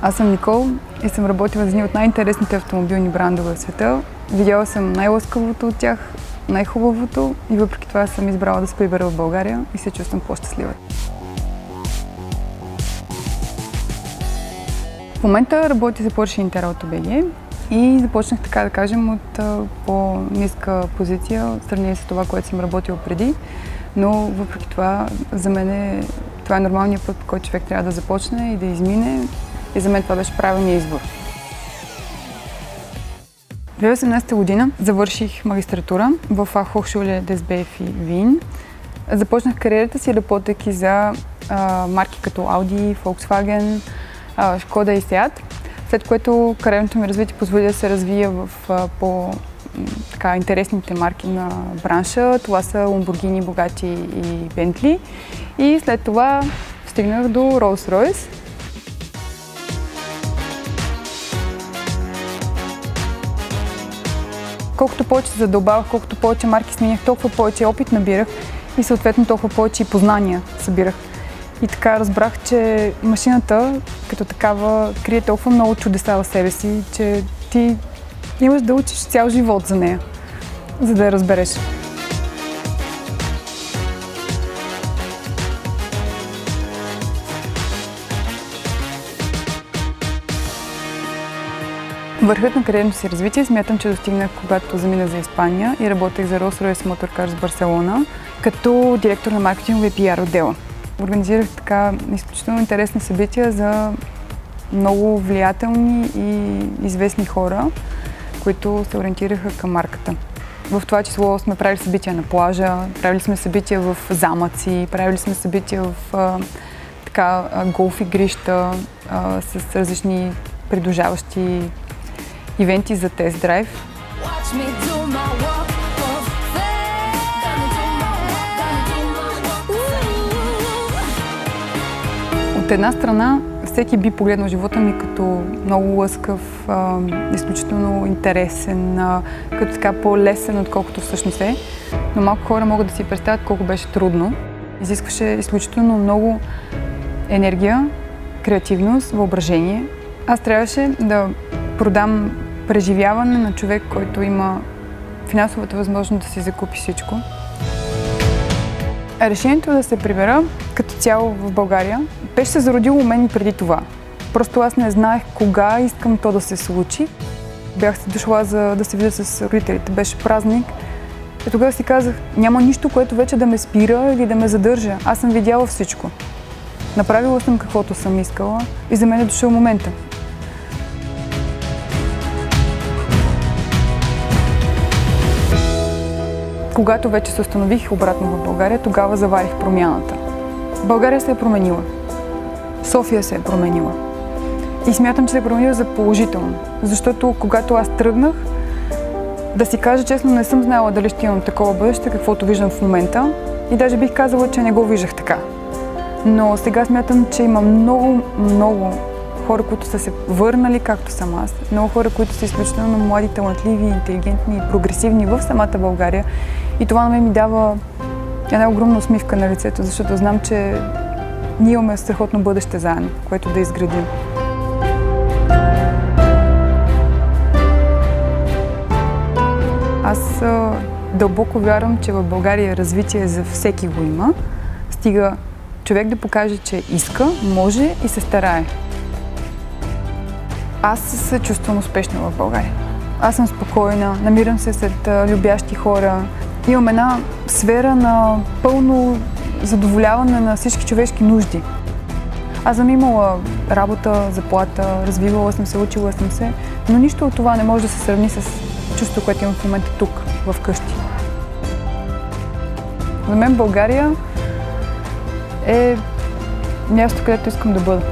Аз съм Никол и съм работила за едни от най-интересните автомобилни брандове в света. Видяла съм най-лъскавото от тях, най-хубавото и въпреки това съм избрала да се прибера в България и се чувствам по-щастлива. В момента работя за Porsche Interauto BG и започнах, така да кажем, от по-ниска позиция в сравнение с това, което съм работила преди, но въпреки това за мен това е нормалният път, по който човек трябва да започне и да измине, и за мен това беше правилният избор. В 2018 година завърших магистратура в Hochschule des BFI Wien. Започнах кариерата си, работейки за марки като Audi, Volkswagen, Skoda и Seat, след което кариерното ми развитие позволи да се развия в интересните марки на бранша. Това са Lamborghini, Bugatti и Bentley. И след това стигнах до Rolls-Royce. Колкото повече се задълбавах, колкото повече марки сменях, толкова повече опит набирах и съответно толкова повече и познания събирах. И така разбрах, че машината като такава крие толкова много чудеса в себе си, че ти имаш да учиш цял живот за нея, за да я разбереш. Върхът на кариерното си развитие смятам, че достигнах, когато заминах за Испания и работех за Rolls-Royce Motor Cars в Барселона като директор на маркетинг и PR отдела. Организирах така изключително интересни събития за много влиятелни и известни хора, които се ориентираха към марката. В това число сме правили събития на плажа, правили сме събития в замъци, правили сме събития в голф игрища с различни придружаващи ивенти за тест-драйв. От една страна, всеки би погледнал живота ми като много лъскав, изключително интересен, като така по-лесен, отколкото всъщност е. Но малко хора могат да си представят колко беше трудно. Изискваше изключително много енергия, креативност, въображение. Аз трябваше да продам преживяване на човек, който има финансовата възможност да си закупи всичко. Решението да се прибера като цяло в България беше се зародило у мен и преди това. Просто аз не знаех кога искам то да се случи. Бях се дошла за да се видя с родителите. Беше празник. И тогава си казах, няма нищо, което вече да ме спира или да ме задържа. Аз съм видяла всичко. Направила съм каквото съм искала и за мен е дошъл момента. Когато вече се установих обратно в България, тогава заварих промяната. България се е променила. София се е променила. И смятам, че се е променила за положително. Защото когато аз тръгнах, да си кажа честно, не съм знала дали ще имам такова бъдеще, каквото виждам в момента. И даже бих казала, че не го виждах така. Но сега смятам, че има много хора, които са се върнали, както съм аз. Много хора, които са изключително млади, талантливи, интелигентни и прогресивни в самата България. И това на мен ми дава една огромна усмивка на лицето, защото знам, че ние имаме страхотно бъдеще заедно, което да изградим. Аз дълбоко вярвам, че в България развитие за всеки го има. Стига човек да покаже, че иска, може и се старае. Аз се чувствам успешна в България. Аз съм спокойна, намирам се сред любящи хора. Имам една сфера на пълно задоволяване на всички човешки нужди. Аз съм имала работа, заплата, развивала съм се, учила съм се, но нищо от това не може да се сравни с чувството, което имам в момента тук, в къщи. За мен България е място, където искам да бъда.